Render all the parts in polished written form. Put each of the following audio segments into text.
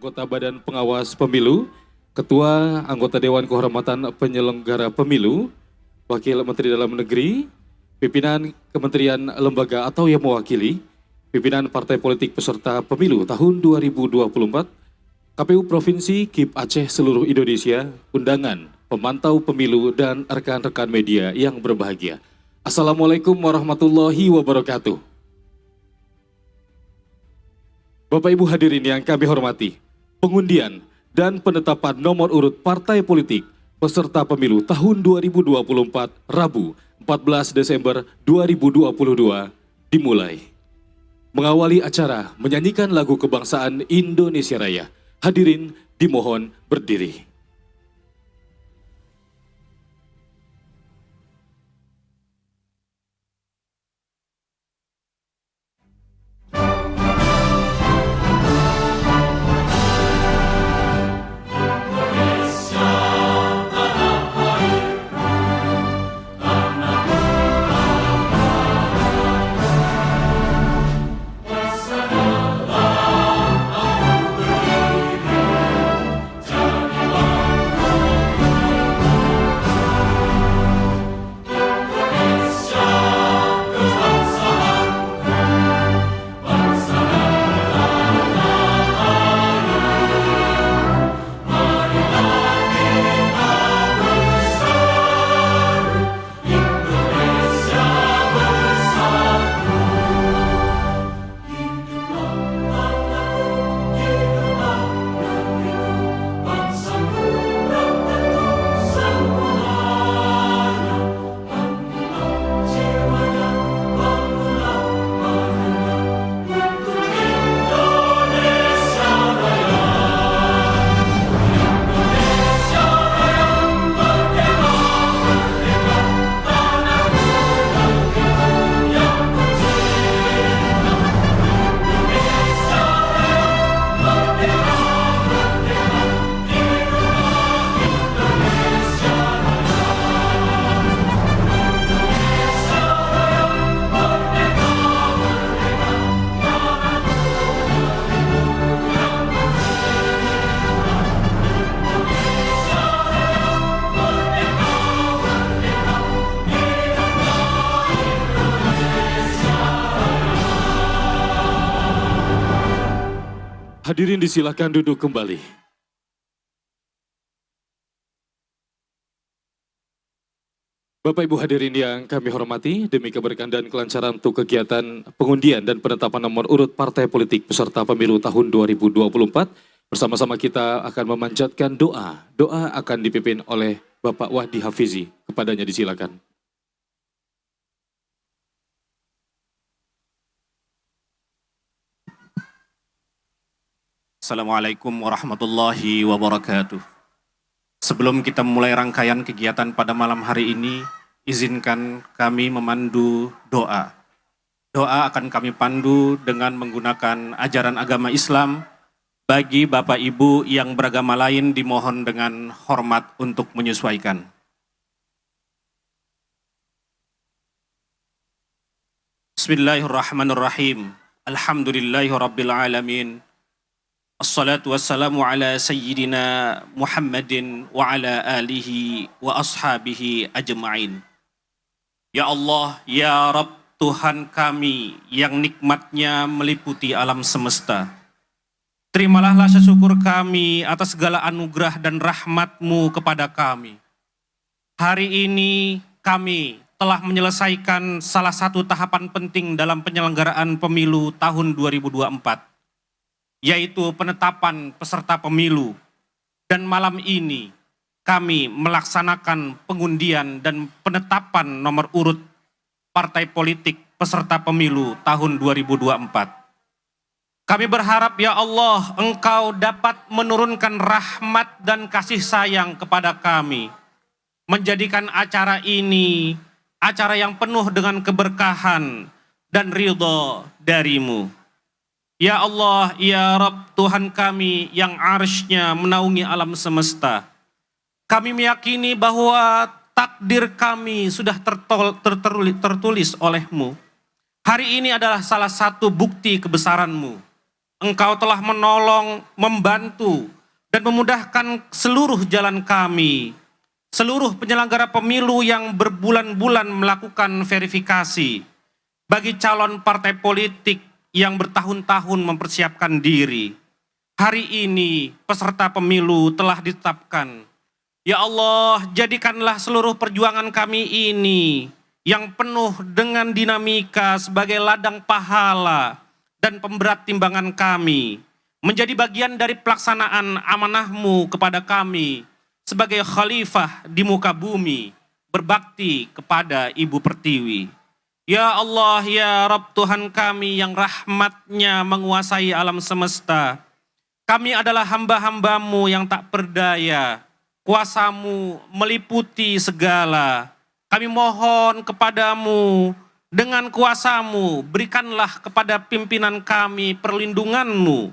anggota Badan Pengawas Pemilu, Ketua Anggota Dewan Kehormatan Penyelenggara Pemilu, Wakil Menteri Dalam Negeri, pimpinan Kementerian Lembaga atau yang mewakili, pimpinan Partai Politik peserta Pemilu tahun 2024, KPU Provinsi KIP Aceh seluruh Indonesia, undangan, pemantau pemilu dan rekan-rekan media yang berbahagia. Assalamualaikum warahmatullahi wabarakatuh. Bapak Ibu hadirin yang kami hormati, pengundian dan penetapan nomor urut partai politik peserta pemilu tahun 2024 Rabu 14 Desember 2022 dimulai. Mengawali acara menyanyikan lagu kebangsaan Indonesia Raya. Hadirin dimohon berdiri. Hadirin disilakan duduk kembali. Bapak Ibu hadirin yang kami hormati, demi keberkahan dan kelancaran untuk kegiatan pengundian dan penetapan nomor urut partai politik peserta pemilu tahun 2024, bersama-sama kita akan memanjatkan doa. Doa akan dipimpin oleh Bapak Wahdi Hafizi. Kepadanya disilakan. Assalamualaikum warahmatullahi wabarakatuh. Sebelum kita mulai rangkaian kegiatan pada malam hari ini, izinkan kami memandu doa. Doa akan kami pandu dengan menggunakan ajaran agama Islam. Bagi Bapak Ibu yang beragama lain dimohon dengan hormat untuk menyesuaikan. Bismillahirrahmanirrahim. Alhamdulillahirabbil alamin. Assalatu wassalamu ala sayyidina Muhammadin wa ala alihi wa ashabihi ajma'in. Ya Allah, ya Rabb, Tuhan kami yang nikmatnya meliputi alam semesta. Terimalah rasa syukur kami atas segala anugerah dan rahmat-Mu kepada kami. Hari ini kami telah menyelesaikan salah satu tahapan penting dalam penyelenggaraan pemilu tahun 2024. Yaitu penetapan peserta pemilu. Dan malam ini kami melaksanakan pengundian dan penetapan nomor urut partai politik peserta pemilu tahun 2024. Kami berharap ya Allah, Engkau dapat menurunkan rahmat dan kasih sayang kepada kami. Menjadikan acara ini acara yang penuh dengan keberkahan dan ridho dari-Mu. Ya Allah, ya Rabb, Tuhan kami yang arsy-Nya menaungi alam semesta. Kami meyakini bahwa takdir kami sudah tertulis oleh-Mu. Hari ini adalah salah satu bukti kebesaran-Mu. Engkau telah menolong, membantu, dan memudahkan seluruh jalan kami, seluruh penyelenggara pemilu yang berbulan-bulan melakukan verifikasi, bagi calon partai politik yang bertahun-tahun mempersiapkan diri. Hari ini peserta pemilu telah ditetapkan. Ya Allah, jadikanlah seluruh perjuangan kami ini yang penuh dengan dinamika sebagai ladang pahala dan pemberat timbangan kami, menjadi bagian dari pelaksanaan amanah-Mu kepada kami sebagai khalifah di muka bumi, berbakti kepada Ibu Pertiwi. Ya Allah, ya Rabb Tuhan kami yang rahmat-Nya menguasai alam semesta. Kami adalah hamba-hamba-Mu yang tak berdaya. Kuasa-Mu meliputi segala. Kami mohon kepada-Mu, dengan kuasa-Mu, berikanlah kepada pimpinan kami perlindungan-Mu.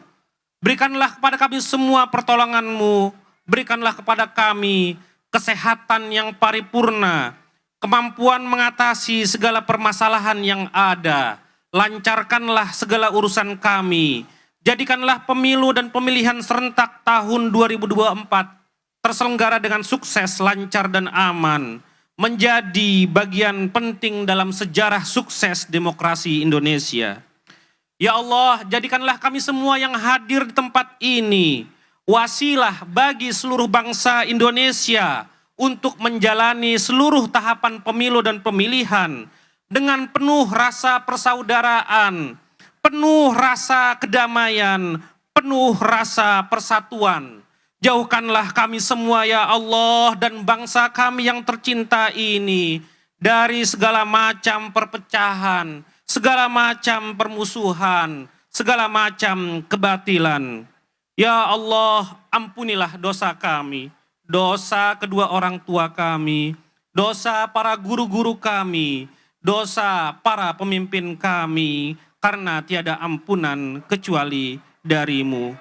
Berikanlah kepada kami semua pertolongan-Mu. Berikanlah kepada kami kesehatan yang paripurna, kemampuan mengatasi segala permasalahan yang ada. Lancarkanlah segala urusan kami. Jadikanlah pemilu dan pemilihan serentak tahun 2024 terselenggara dengan sukses, lancar, dan aman, menjadi bagian penting dalam sejarah sukses demokrasi Indonesia. Ya Allah, jadikanlah kami semua yang hadir di tempat ini wasilah bagi seluruh bangsa Indonesia untuk menjalani seluruh tahapan pemilu dan pemilihan dengan penuh rasa persaudaraan, penuh rasa kedamaian, penuh rasa persatuan. Jauhkanlah kami semua ya Allah dan bangsa kami yang tercinta ini dari segala macam perpecahan, segala macam permusuhan, segala macam kebatilan. Ya Allah, ampunilah dosa kami, dosa kedua orang tua kami, dosa para guru-guru kami, dosa para pemimpin kami, karena tiada ampunan kecuali dari-Mu.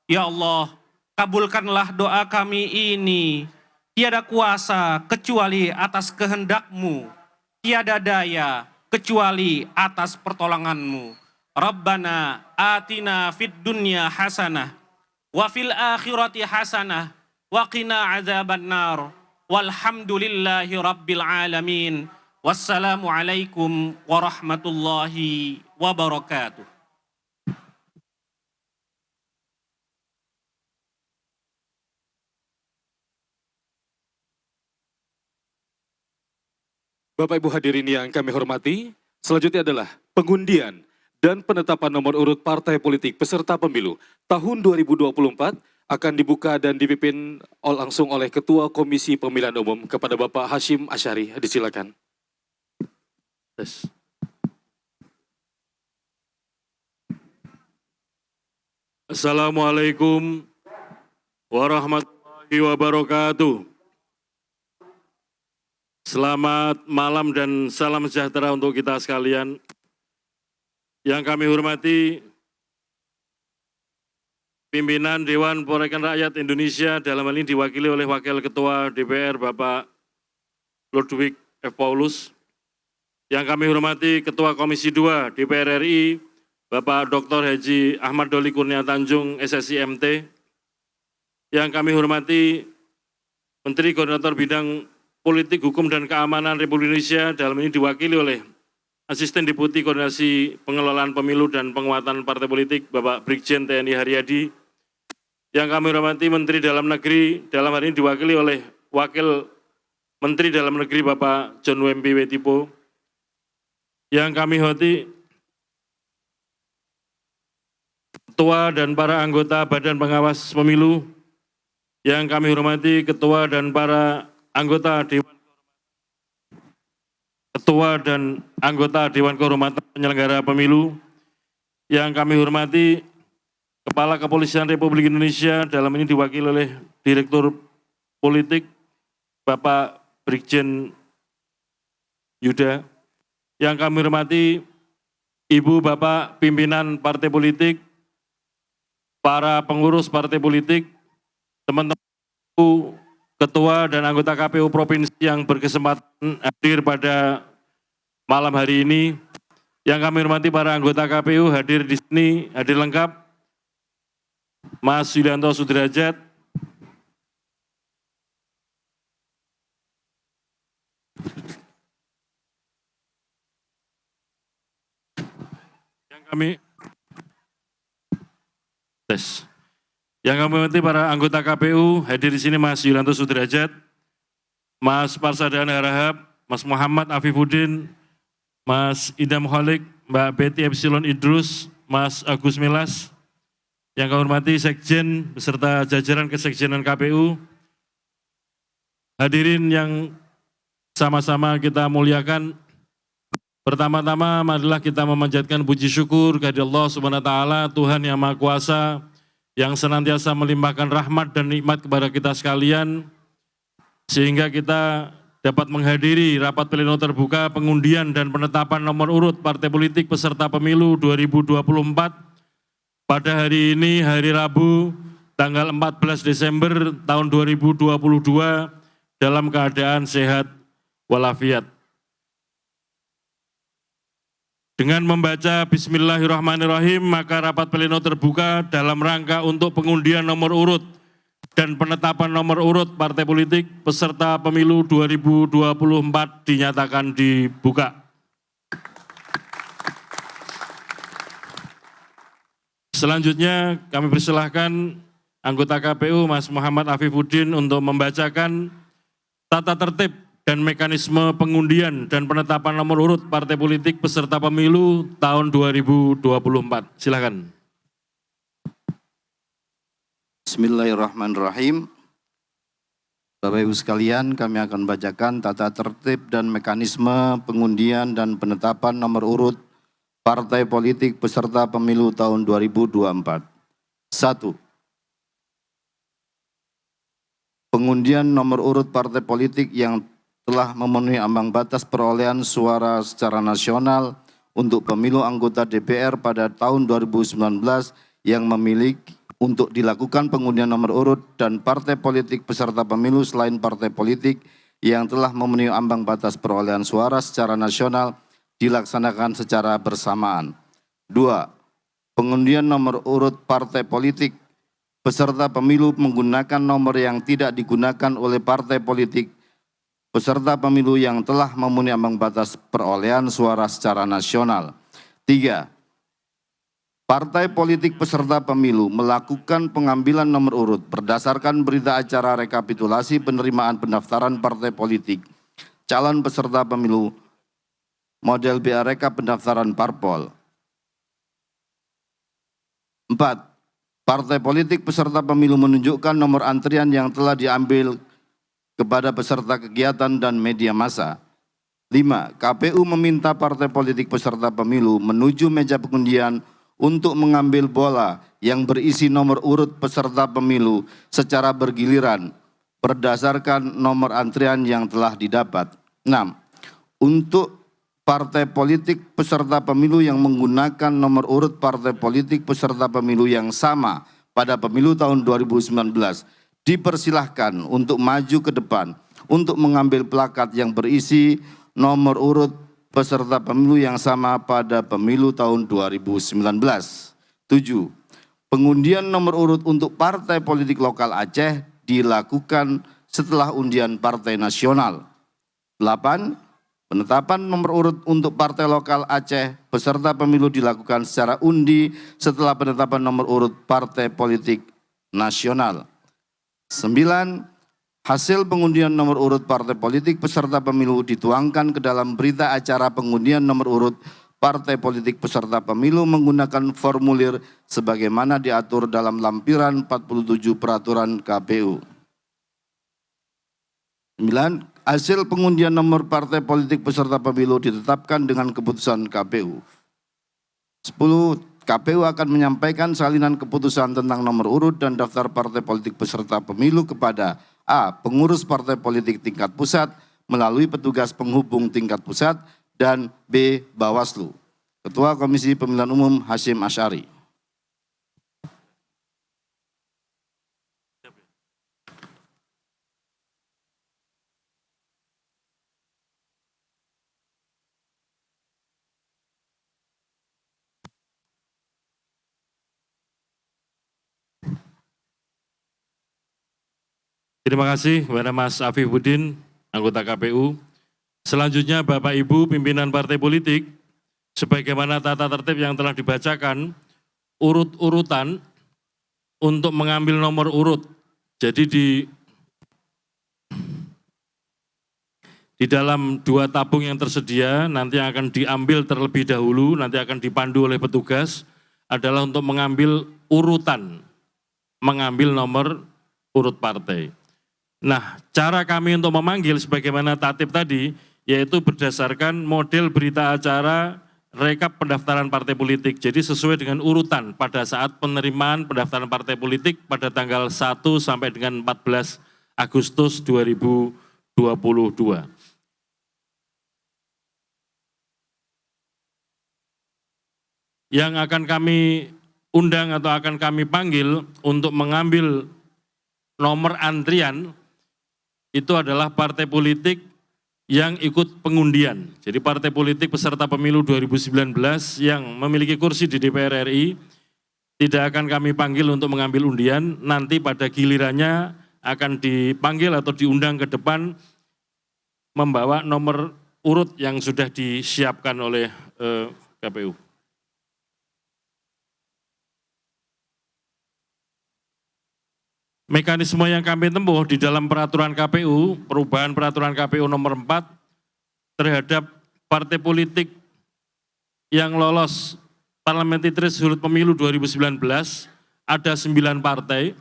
Ya Allah, kabulkanlah doa kami ini. Tiada kuasa kecuali atas kehendak-Mu. Tiada daya kecuali atas pertolongan-Mu. Rabbana atina fid dunya hasanah wa fil akhirati hasanah wa qina azabannar. Walhamdulillahi rabbil alamin. Wassalamualaikum warahmatullahi wabarakatuh. Bapak Ibu hadirin yang kami hormati, selanjutnya adalah pengundian dan penetapan nomor urut partai politik peserta pemilu tahun 2024 akan dibuka dan dipimpin langsung oleh Ketua Komisi Pemilihan Umum kepada Bapak Hashim Asyari. Disilakan. Assalamualaikum warahmatullahi wabarakatuh. Selamat malam dan salam sejahtera untuk kita sekalian. Yang kami hormati pimpinan Dewan Perwakilan Rakyat Indonesia, dalam hal ini diwakili oleh Wakil Ketua DPR Bapak Ludwig F. Paulus. Yang kami hormati Ketua Komisi 2 DPR RI Bapak Dr. Haji Ahmad Doli Kurnia Tanjung SSI MT. Yang kami hormati Menteri Koordinator Bidang Politik, Hukum, dan Keamanan Republik Indonesia, dalam ini diwakili oleh Asisten Deputi Koordinasi Pengelolaan Pemilu dan Penguatan Partai Politik, Bapak Brigjen TNI Haryadi. Yang kami hormati Menteri Dalam Negeri, dalam hari ini diwakili oleh Wakil Menteri Dalam Negeri, Bapak John Wempi Wetipo. Yang kami hormati Ketua dan para anggota Badan Pengawas Pemilu. Yang kami hormati Ketua dan para anggota Dewan Kehormatan Penyelenggara Pemilu. Yang kami hormati Kepala Kepolisian Republik Indonesia, dalam ini diwakili oleh Direktur Politik Bapak Brigjen Yuda. Yang kami hormati Ibu Bapak pimpinan partai politik, para pengurus partai politik, teman-teman Ketua dan anggota KPU Provinsi yang berkesempatan hadir pada malam hari ini. Yang kami hormati para anggota KPU hadir di sini, hadir lengkap. Mas Yulianto Sudrajat, yang kami tes. Yang kami hormati para anggota KPU, hadir di sini Mas Yulianto Sudrajat, Mas Parsadana Harahap, Mas Muhammad Afifuddin, Mas Idam Khalik, Mbak Betty Epsilon Idrus, Mas Agus Melas, yang kami hormati Sekjen beserta jajaran Kesekjenan KPU, hadirin yang sama-sama kita muliakan. Pertama-tama marilah kita memanjatkan puji syukur kepada Allah Subhanahu wa taala, Tuhan yang Maha Kuasa, yang senantiasa melimpahkan rahmat dan nikmat kepada kita sekalian, sehingga kita dapat menghadiri rapat pleno terbuka pengundian dan penetapan nomor urut partai politik peserta pemilu 2024 pada hari ini, hari Rabu, tanggal 14 Desember tahun 2022, dalam keadaan sehat walafiat. Dengan membaca Bismillahirrahmanirrahim, maka rapat pleno terbuka dalam rangka untuk pengundian nomor urut dan penetapan nomor urut partai politik peserta pemilu 2024 dinyatakan dibuka. Selanjutnya kami persilahkan anggota KPU Mas Muhammad Afifuddin untuk membacakan tata tertib dan mekanisme pengundian dan penetapan nomor urut partai politik peserta pemilu tahun 2024. Silakan. Bismillahirrahmanirrahim. Bapak Ibu sekalian, kami akan bacakan tata tertib dan mekanisme pengundian dan penetapan nomor urut partai politik peserta pemilu tahun 2024. 1. Pengundian nomor urut partai politik yang telah memenuhi ambang batas perolehan suara secara nasional untuk pemilu anggota DPR pada tahun 2019 yang memiliki untuk dilakukan pengundian nomor urut dan partai politik peserta pemilu selain partai politik yang telah memenuhi ambang batas perolehan suara secara nasional dilaksanakan secara bersamaan. 2. Pengundian nomor urut partai politik peserta pemilu menggunakan nomor yang tidak digunakan oleh partai politik peserta pemilu yang telah memenuhi ambang batas perolehan suara secara nasional. 3. Partai politik peserta pemilu melakukan pengambilan nomor urut berdasarkan berita acara rekapitulasi penerimaan pendaftaran partai politik calon peserta pemilu model BA-Reka pendaftaran parpol. 4. Partai politik peserta pemilu menunjukkan nomor antrian yang telah diambil kepada peserta kegiatan dan media massa. 5. KPU meminta partai politik peserta pemilu menuju meja pengundian untuk mengambil bola yang berisi nomor urut peserta pemilu secara bergiliran berdasarkan nomor antrian yang telah didapat. 6. Untuk partai politik peserta pemilu yang menggunakan nomor urut partai politik peserta pemilu yang sama pada pemilu tahun 2019, dipersilahkan untuk maju ke depan untuk mengambil plakat yang berisi nomor urut peserta pemilu yang sama pada pemilu tahun 2019. 7. Pengundian nomor urut untuk partai politik lokal Aceh dilakukan setelah undian partai nasional. 8. Penetapan nomor urut untuk partai lokal Aceh peserta pemilu dilakukan secara undi setelah penetapan nomor urut partai politik nasional. 9. Hasil pengundian nomor urut partai politik peserta pemilu dituangkan ke dalam berita acara pengundian nomor urut partai politik peserta pemilu menggunakan formulir sebagaimana diatur dalam lampiran 47 peraturan KPU. 9. Hasil pengundian nomor partai politik peserta pemilu ditetapkan dengan keputusan KPU. 10. KPU akan menyampaikan salinan keputusan tentang nomor urut dan daftar partai politik peserta pemilu kepada A. Pengurus partai politik tingkat pusat melalui petugas penghubung tingkat pusat dan B. Bawaslu. Ketua Komisi Pemilihan Umum Hasyim Asy'ari. Terima kasih kepada Mas Afifuddin, anggota KPU. Selanjutnya Bapak Ibu pimpinan partai politik, sebagaimana tata tertib yang telah dibacakan, urut-urutan untuk mengambil nomor urut. Jadi di dalam 2 tabung yang tersedia, nanti akan diambil terlebih dahulu, nanti akan dipandu oleh petugas, adalah untuk mengambil urutan, mengambil nomor urut partai. Nah, cara kami untuk memanggil sebagaimana tatip tadi, yaitu berdasarkan model berita acara rekap pendaftaran partai politik. Jadi sesuai dengan urutan pada saat penerimaan pendaftaran partai politik pada tanggal 1 sampai dengan 14 Agustus 2022. Yang akan kami undang atau akan kami panggil untuk mengambil nomor antrian itu adalah partai politik yang ikut pengundian. Jadi partai politik peserta pemilu 2019 yang memiliki kursi di DPR RI tidak akan kami panggil untuk mengambil undian, nanti pada gilirannya akan dipanggil atau diundang ke depan membawa nomor urut yang sudah disiapkan oleh KPU. Mekanisme yang kami tempuh di dalam peraturan KPU, perubahan peraturan KPU nomor 4 terhadap partai politik yang lolos parliamentary threshold pemilu 2019, ada 9 partai.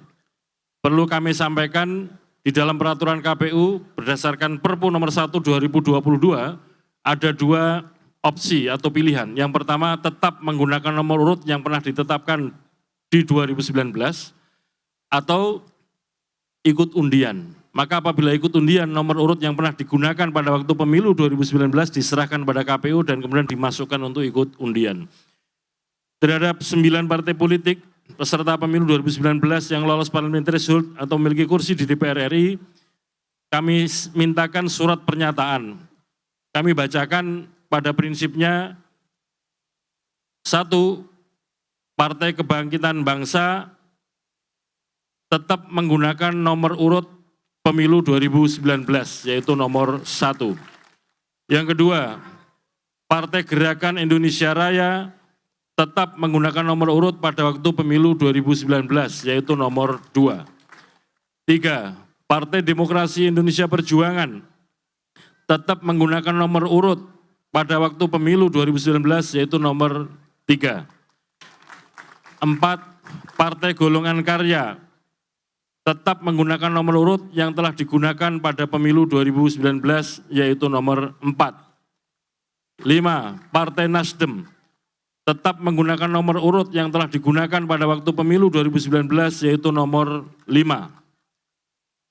Perlu kami sampaikan di dalam peraturan KPU berdasarkan Perpu nomor 1 2022, ada 2 opsi atau pilihan. Yang pertama tetap menggunakan nomor urut yang pernah ditetapkan di 2019, atau ikut undian. Maka apabila ikut undian, nomor urut yang pernah digunakan pada waktu pemilu 2019 diserahkan pada KPU dan kemudian dimasukkan untuk ikut undian. Terhadap 9 partai politik peserta pemilu 2019 yang lolos parliamentary threshold atau memiliki kursi di DPR RI, kami mintakan surat pernyataan. Kami bacakan pada prinsipnya, 1, Partai Kebangkitan Bangsa tetap menggunakan nomor urut pemilu 2019, yaitu nomor 1. Yang kedua, Partai Gerakan Indonesia Raya tetap menggunakan nomor urut pada waktu pemilu 2019, yaitu nomor 2. 3, Partai Demokrasi Indonesia Perjuangan tetap menggunakan nomor urut pada waktu pemilu 2019, yaitu nomor 3. 4, Partai Golongan Karya tetap menggunakan nomor urut yang telah digunakan pada pemilu 2019, yaitu nomor 4. 5, Partai Nasdem tetap menggunakan nomor urut yang telah digunakan pada waktu pemilu 2019, yaitu nomor 5.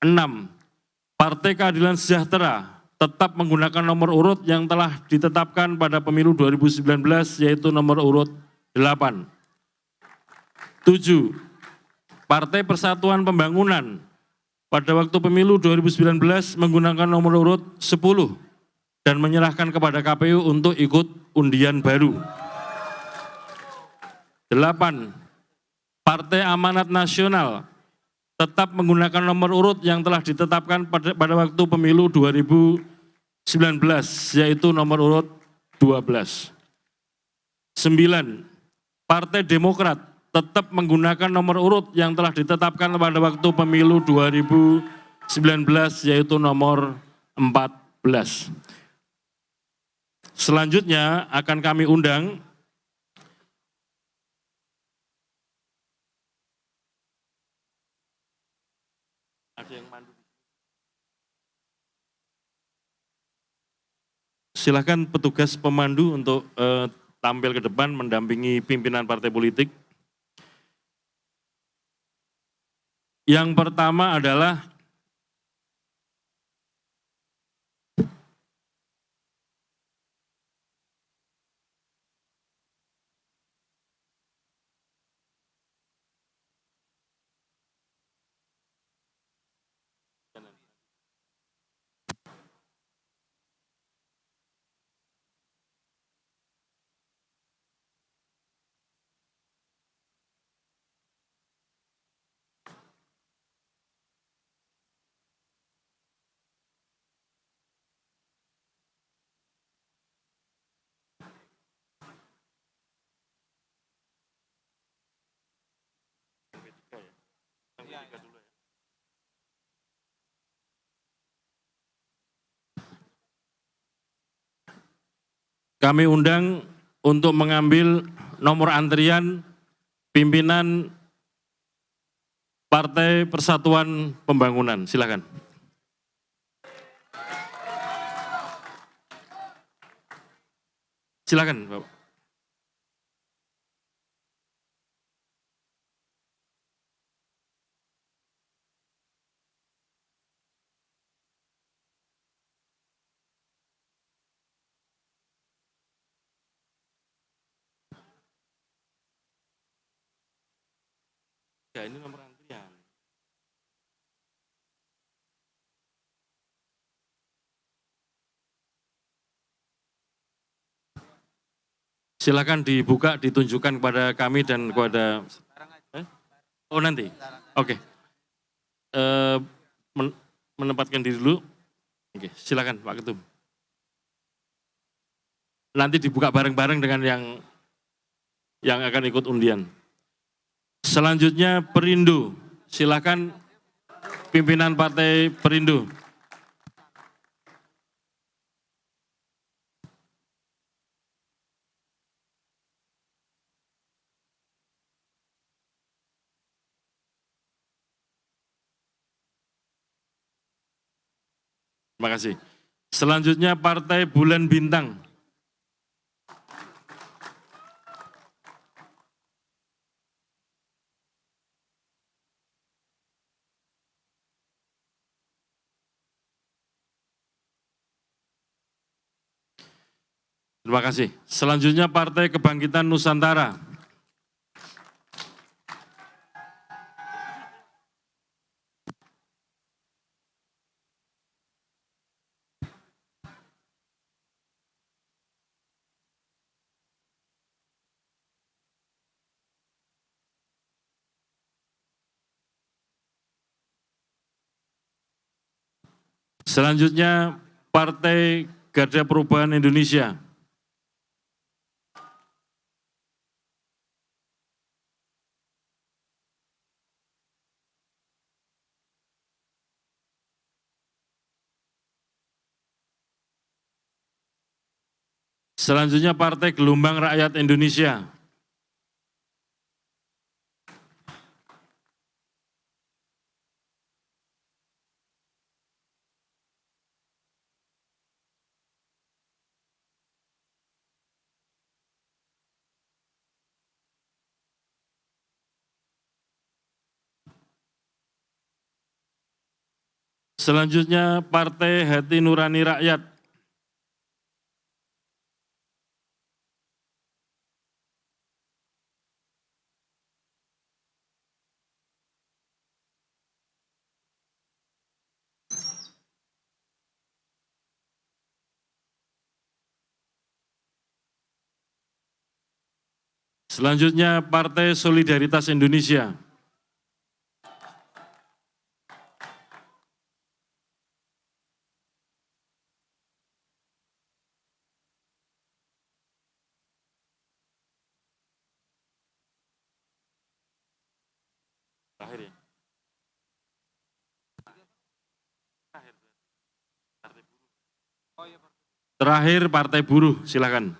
6, Partai Keadilan Sejahtera tetap menggunakan nomor urut yang telah ditetapkan pada pemilu 2019, yaitu nomor urut 8. 7, Partai Persatuan Pembangunan pada waktu pemilu 2019 menggunakan nomor urut 10 dan menyerahkan kepada KPU untuk ikut undian baru. 8, Partai Amanat Nasional tetap menggunakan nomor urut yang telah ditetapkan pada waktu pemilu 2019, yaitu nomor urut 12. 9, Partai Demokrat tetap menggunakan nomor urut yang telah ditetapkan pada waktu pemilu 2019, yaitu nomor 14. Selanjutnya akan kami undang silakan petugas pemandu untuk tampil ke depan mendampingi pimpinan partai politik. Yang pertama adalah Kami undang untuk mengambil nomor antrian pimpinan Partai Persatuan Pembangunan. Silakan. Silakan, Bapak. Ya, ini nomor antrian. Silakan dibuka, ditunjukkan kepada kami dan kepada... Oh nanti? Oke. Menempatkan diri dulu. Oke, silakan Pak Ketum. Nanti dibuka bareng-bareng dengan yang akan ikut undian. Selanjutnya Perindo, silakan pimpinan Partai Perindo. Terima kasih. Selanjutnya Partai Bulan Bintang. Terima kasih. Selanjutnya Partai Kebangkitan Nusantara. Selanjutnya Partai Garda Perubahan Indonesia. Selanjutnya Partai Gelombang Rakyat Indonesia. Selanjutnya Partai Hati Nurani Rakyat. Selanjutnya Partai Solidaritas Indonesia. Terakhir Partai Buruh, silakan.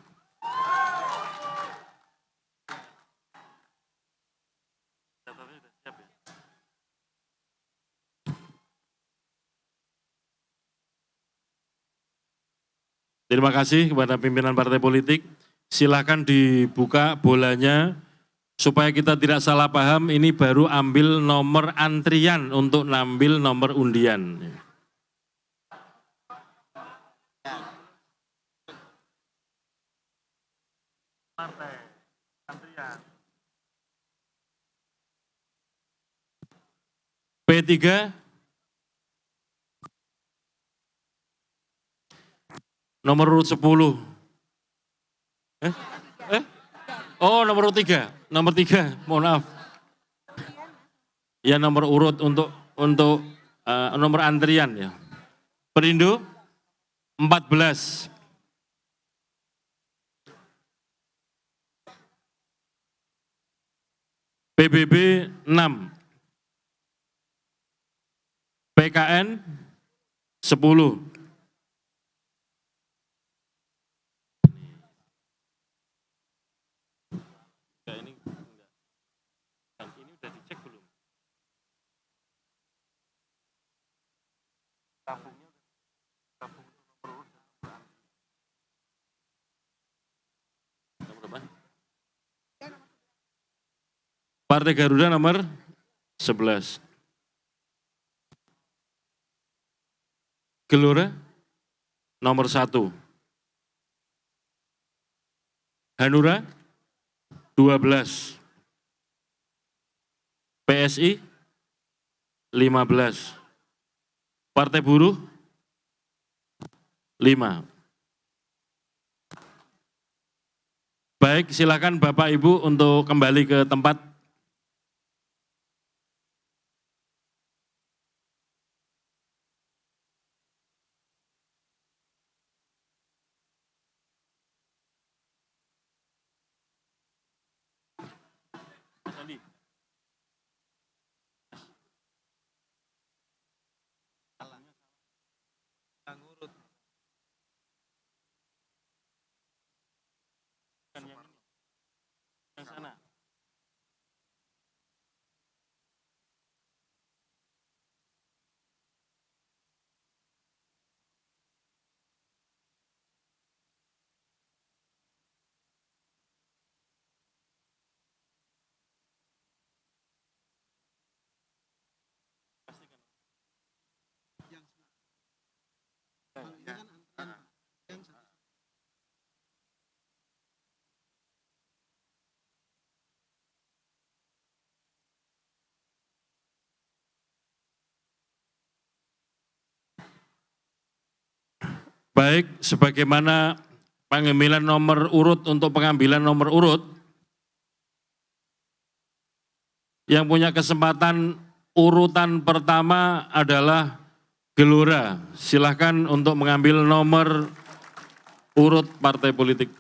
Terima kasih kepada pimpinan partai politik. Silakan dibuka bolanya supaya kita tidak salah paham. Ini baru ambil nomor antrian untuk ngambil nomor undian. P3 nomor urut 10. Oh, nomor urut 3. Nomor 3, mohon maaf. Ya, nomor urut untuk nomor antrian ya. Perindo 14. PBB 6. PKN 10. Partai Garuda nomor 11. Gelora nomor 1. Hanura 12. PSI 15. Partai Buruh 5. Baik, silakan Bapak Ibu untuk kembali ke tempat. Baik, sebagaimana pengambilan nomor urut untuk pengambilan nomor urut, yang punya kesempatan urutan pertama adalah Gelora. Silahkan untuk mengambil nomor urut partai politik.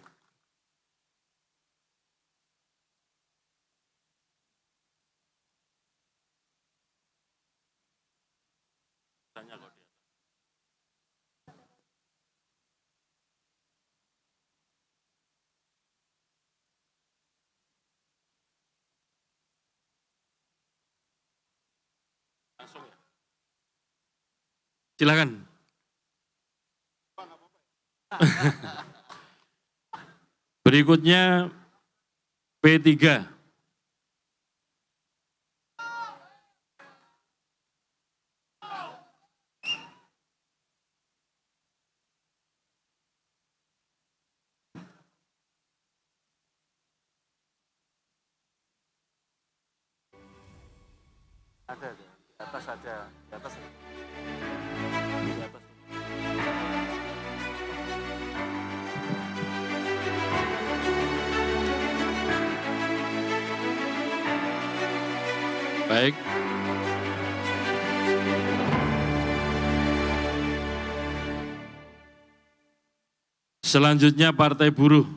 Silakan. Berikutnya P3. Ada di atas saja, di atas. Di atas. Baik. Selanjutnya Partai Buruh.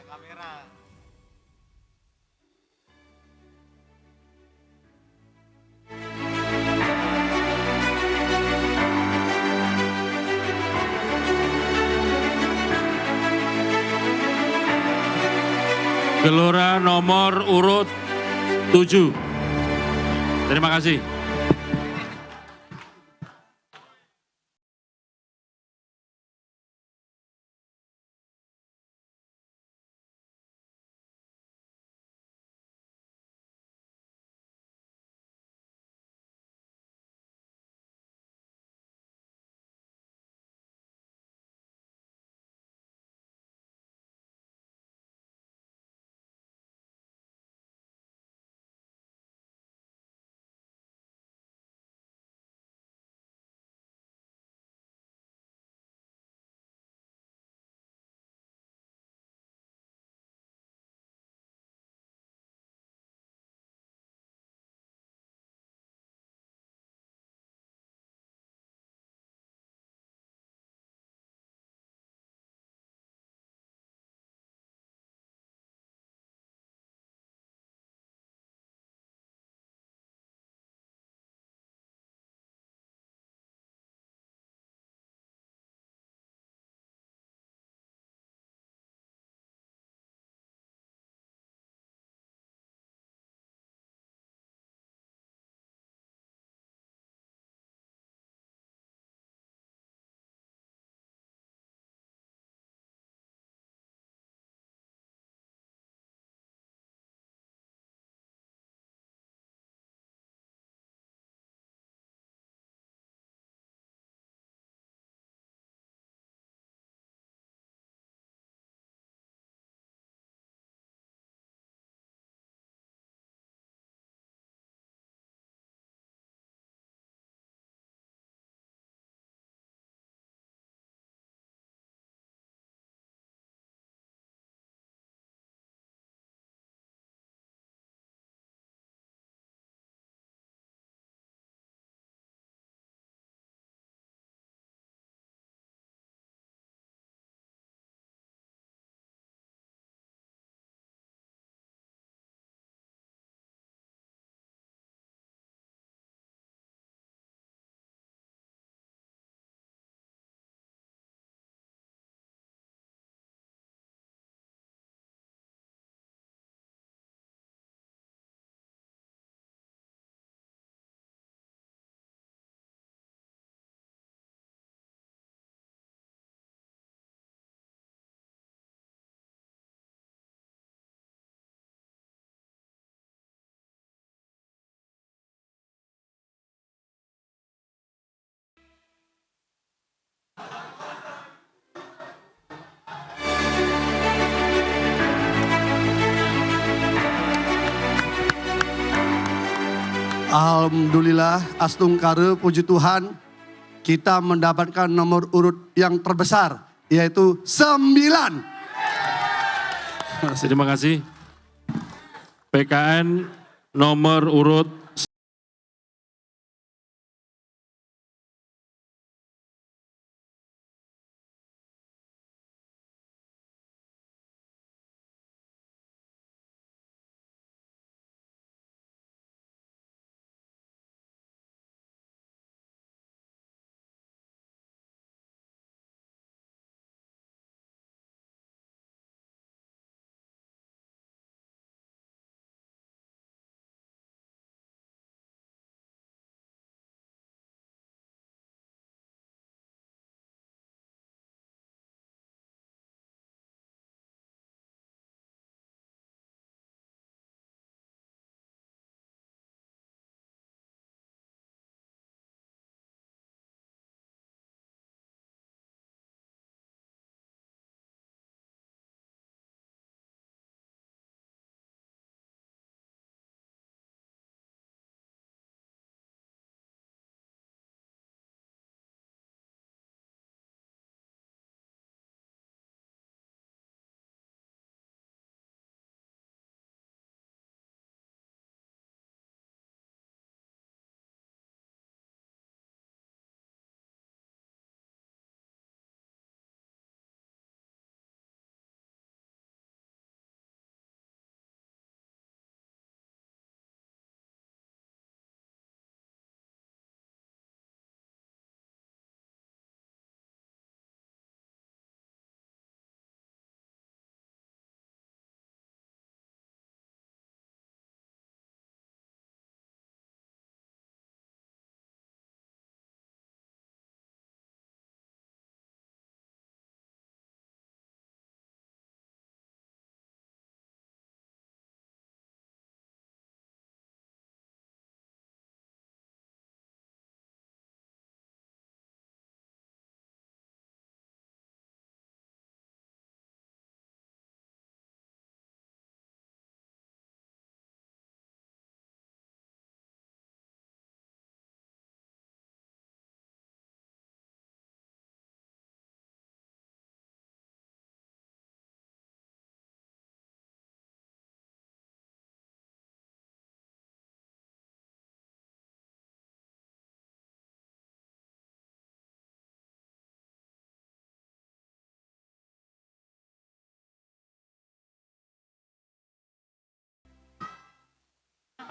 Kamera. Gelora nomor urut 7. Terima kasih. Alhamdulillah, astungkare puji Tuhan, kita mendapatkan nomor urut yang terbesar, yaitu 9. Terima kasih. PKN nomor urut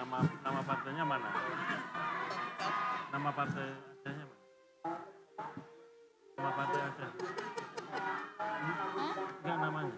Nama partainya mana? Nama partai Acehnya mana? Nama partai Aceh? Enggak namanya.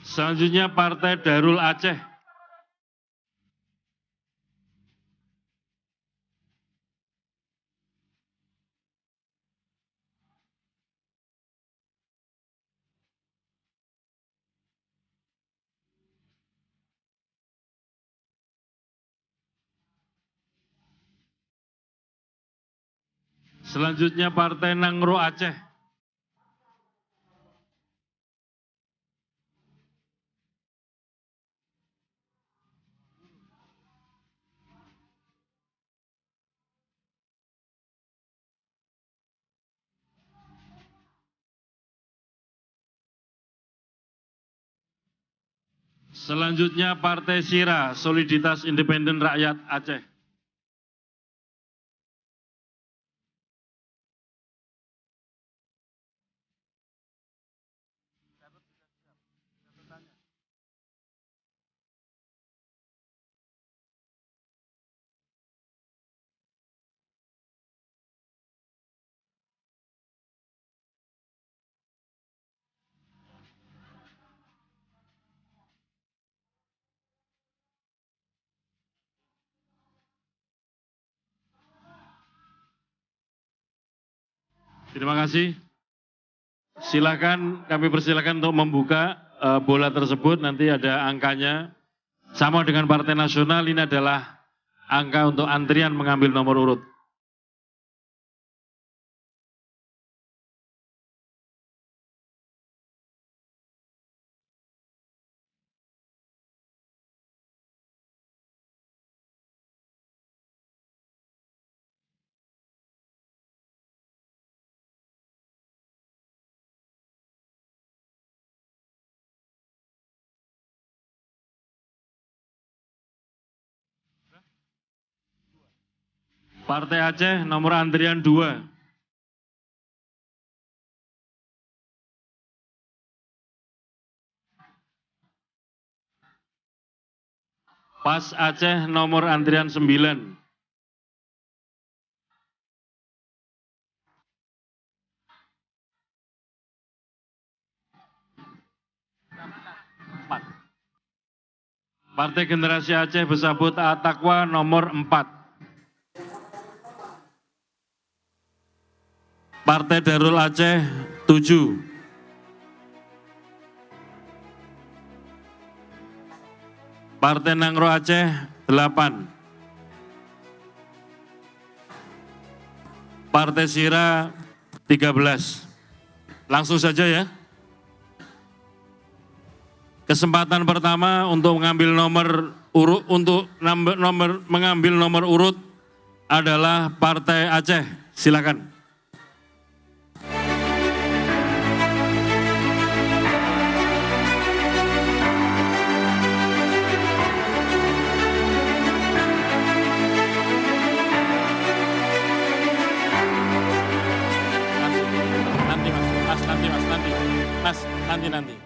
Selanjutnya Partai Darul Aceh. Selanjutnya Partai Nangro Aceh. Selanjutnya Partai Sira, Soliditas Independen Rakyat Aceh. Terima kasih. Silakan, kami persilakan untuk membuka bola tersebut, nanti ada angkanya. Sama dengan Partai Nasional, ini adalah angka untuk antrian mengambil nomor urut. Partai Aceh nomor antrian 2. PAS Aceh nomor antrian 9. Partai Generasi Aceh Bersabut At-Taqwa nomor 4. Partai Darul Aceh 7. Partai Nangro Aceh 8. Partai Sira 13. Langsung saja ya. Kesempatan pertama untuk mengambil nomor urut adalah Partai Aceh. Silakan. Nanti.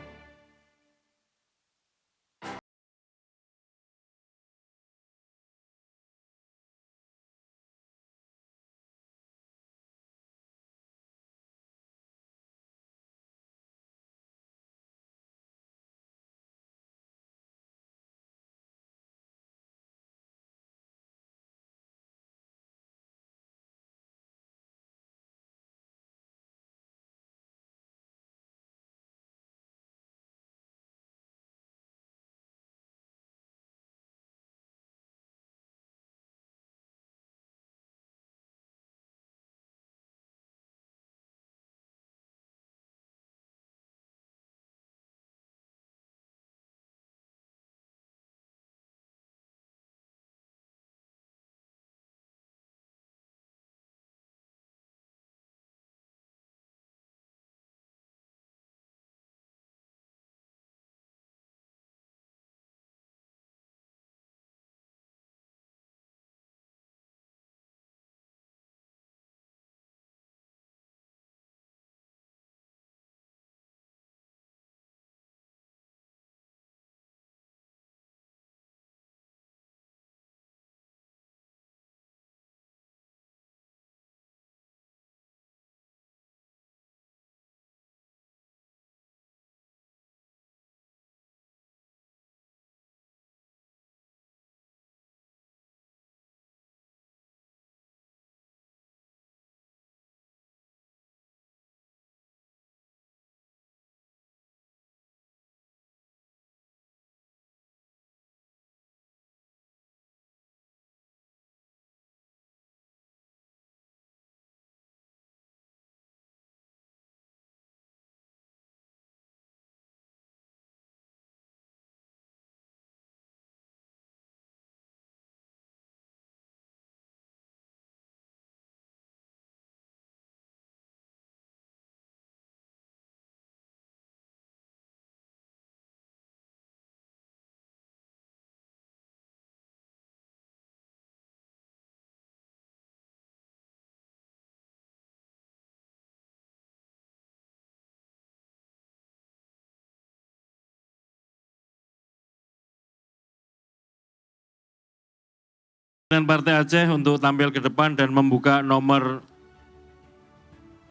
Dan Partai Aceh untuk tampil ke depan dan membuka nomor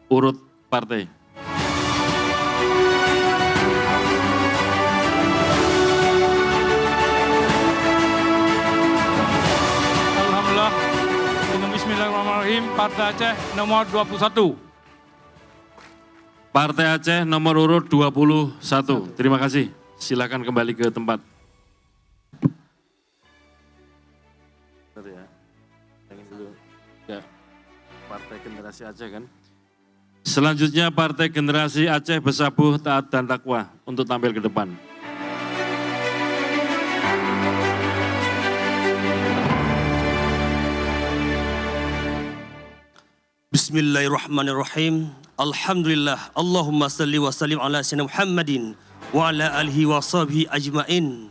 urut partai. Alhamdulillah, dengan bismillahirrahmanirrahim, Partai Aceh nomor 21. Partai Aceh nomor urut 21. Terima kasih. Silakan kembali ke tempat. Partai Generasi Aceh kan. Selanjutnya Partai Generasi Aceh Besabuh Taat dan Takwa untuk tampil ke depan. Bismillahirrahmanirrahim. Alhamdulillah. Allahumma salli wa sallim ala sayyidina Muhammadin wa ala alihi wa sahbihi ajmain.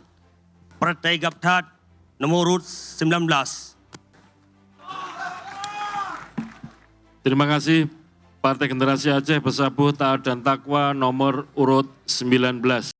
Partai Gaptat nomor urut 19. Terima kasih Partai Generasi Aceh Besabuh Taat dan Takwa nomor urut 19.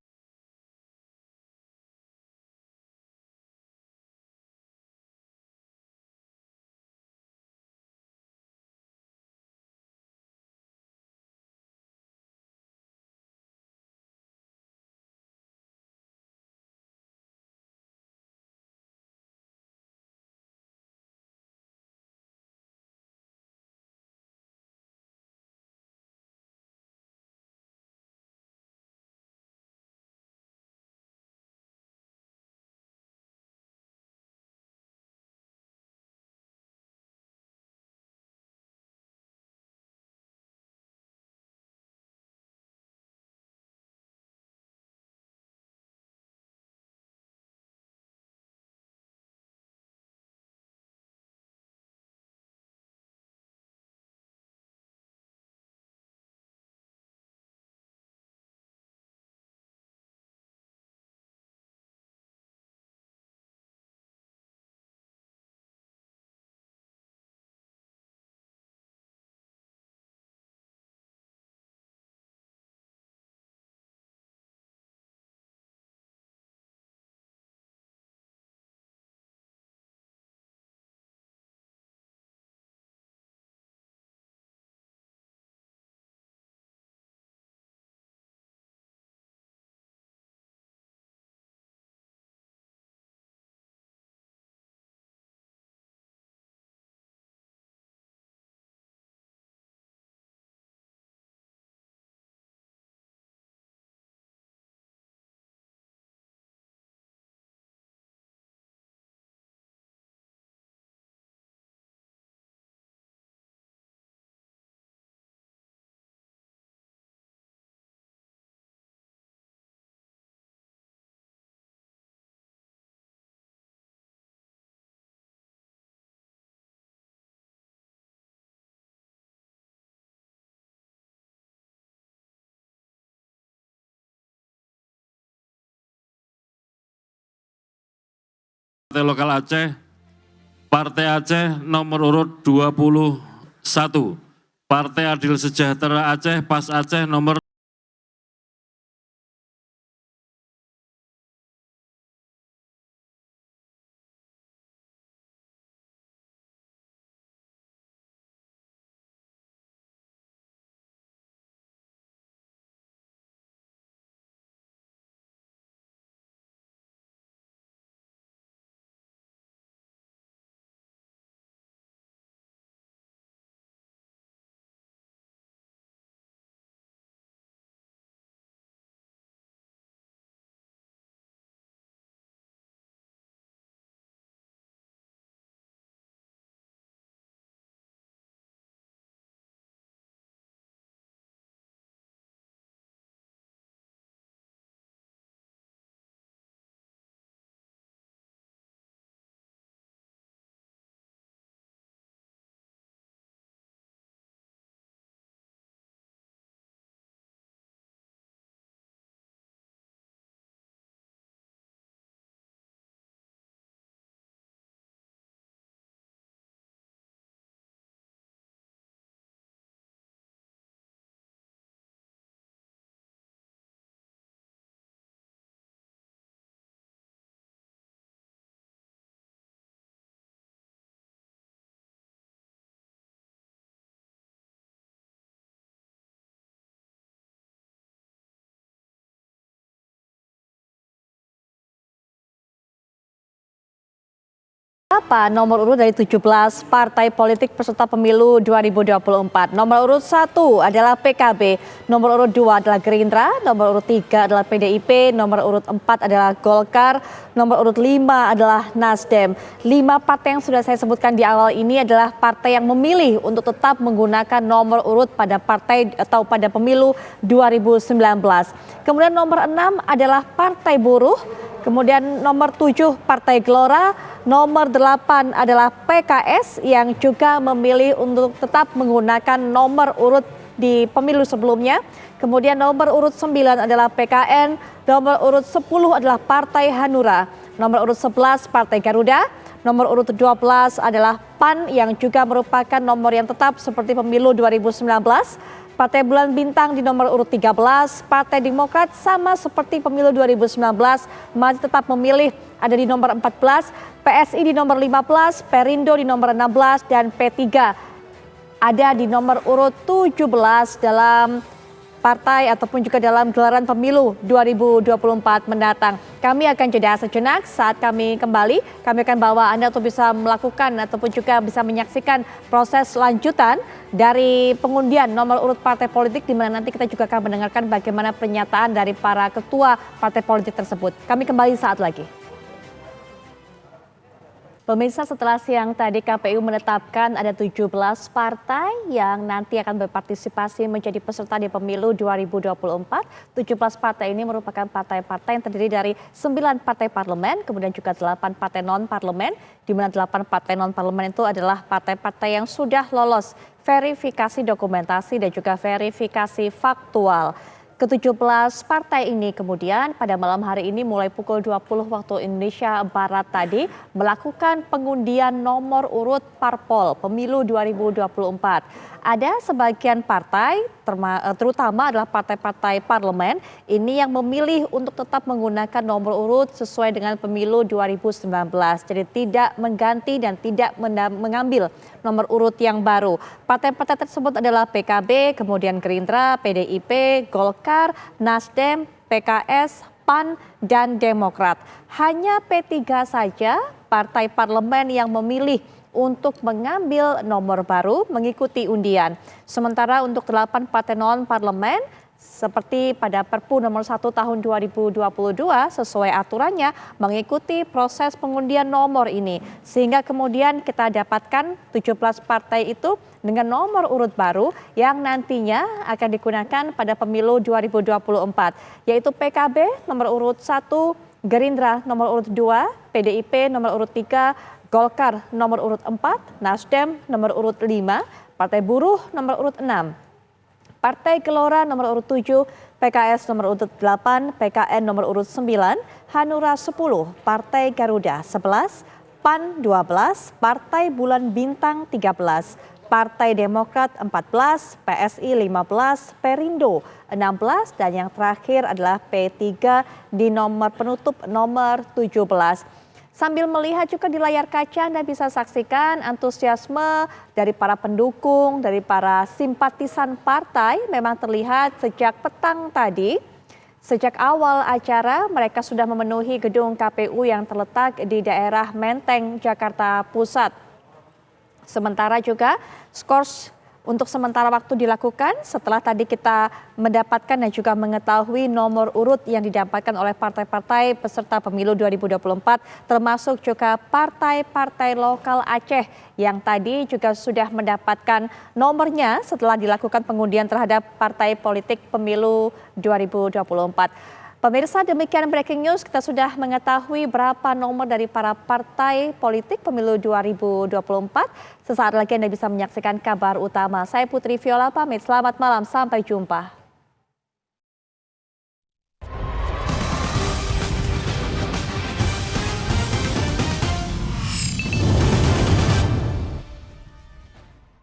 Partai Lokal Aceh, Partai Aceh nomor urut 21, Partai Adil Sejahtera Aceh, PAS Aceh nomor Apa nomor urut dari 17 partai politik peserta pemilu 2024? Nomor urut 1 adalah PKB, nomor urut 2 adalah Gerindra, nomor urut 3 adalah PDIP, nomor urut 4 adalah Golkar, nomor urut 5 adalah Nasdem. 5 partai yang sudah saya sebutkan di awal ini adalah partai yang memilih untuk tetap menggunakan nomor urut pada partai atau pada pemilu 2019. Kemudian nomor 6 adalah Partai Buruh. Kemudian nomor 7 Partai Gelora, nomor 8 adalah PKS yang juga memilih untuk tetap menggunakan nomor urut di pemilu sebelumnya. Kemudian nomor urut 9 adalah PKN, nomor urut 10 adalah Partai Hanura, nomor urut 11 Partai Garuda, nomor urut 12 adalah PAN yang juga merupakan nomor yang tetap seperti pemilu 2019. Partai Bulan Bintang di nomor urut 13, Partai Demokrat sama seperti pemilu 2019 masih tetap memilih ada di nomor 14, PSI di nomor 15, Perindo di nomor 16 dan P3 ada di nomor urut 17 dalam partai ataupun juga dalam gelaran pemilu 2024 mendatang. Kami akan jeda sejenak. Saat kami kembali, kami akan bawa Anda untuk bisa melakukan ataupun juga bisa menyaksikan proses lanjutan dari pengundian nomor urut partai politik, di mana nanti kita juga akan mendengarkan bagaimana pernyataan dari para ketua partai politik tersebut. Kami kembali saat lagi. Pemirsa, setelah siang tadi KPU menetapkan ada 17 partai yang nanti akan berpartisipasi menjadi peserta di pemilu 2024. 17 partai ini merupakan partai-partai yang terdiri dari 9 partai parlemen, kemudian juga 8 partai non-parlemen, di mana 8 partai non-parlemen itu adalah partai-partai yang sudah lolos verifikasi dokumentasi dan juga verifikasi faktual. Ke-17 partai ini kemudian pada malam hari ini mulai pukul 20 waktu Indonesia Barat tadi melakukan pengundian nomor urut parpol pemilu 2024. Ada sebagian partai, terutama adalah partai-partai parlemen, ini yang memilih untuk tetap menggunakan nomor urut sesuai dengan pemilu 2019. Jadi tidak mengganti dan tidak mengambil nomor urut yang baru. Partai-partai tersebut adalah PKB, kemudian Gerindra, PDIP, Golkar, Nasdem, PKS, PAN, dan Demokrat. Hanya P3 saja partai parlemen yang memilih untuk mengambil nomor baru mengikuti undian. Sementara untuk 8 partai non-parlemen seperti pada Perpu nomor 1 tahun 2022 sesuai aturannya mengikuti proses pengundian nomor ini. Sehingga kemudian kita dapatkan 17 partai itu dengan nomor urut baru yang nantinya akan digunakan pada pemilu 2024. Yaitu PKB nomor urut 1, Gerindra nomor urut 2, PDIP nomor urut 3, Golkar nomor urut 4, Nasdem nomor urut 5, Partai Buruh nomor urut 6, Partai Gelora nomor urut 7, PKS nomor urut 8, PKN nomor urut 9, Hanura 10, Partai Garuda 11, PAN 12, Partai Bulan Bintang 13, Partai Demokrat 14, PSI 15, Perindo 16, dan yang terakhir adalah P3 di nomor penutup nomor 17. Sambil melihat juga di layar kaca Anda bisa saksikan antusiasme dari para pendukung, dari para simpatisan partai memang terlihat sejak petang tadi. Sejak awal acara mereka sudah memenuhi gedung KPU yang terletak di daerah Menteng, Jakarta Pusat. Sementara juga skors untuk sementara waktu dilakukan setelah tadi kita mendapatkan dan juga mengetahui nomor urut yang didapatkan oleh partai-partai peserta pemilu 2024 termasuk juga partai-partai lokal Aceh yang tadi juga sudah mendapatkan nomornya setelah dilakukan pengundian terhadap partai politik pemilu 2024. Pemirsa, demikian breaking news, kita sudah mengetahui berapa nomor dari para partai politik pemilu 2024. Sesaat lagi Anda bisa menyaksikan kabar utama. Saya Putri Viola pamit, selamat malam, sampai jumpa.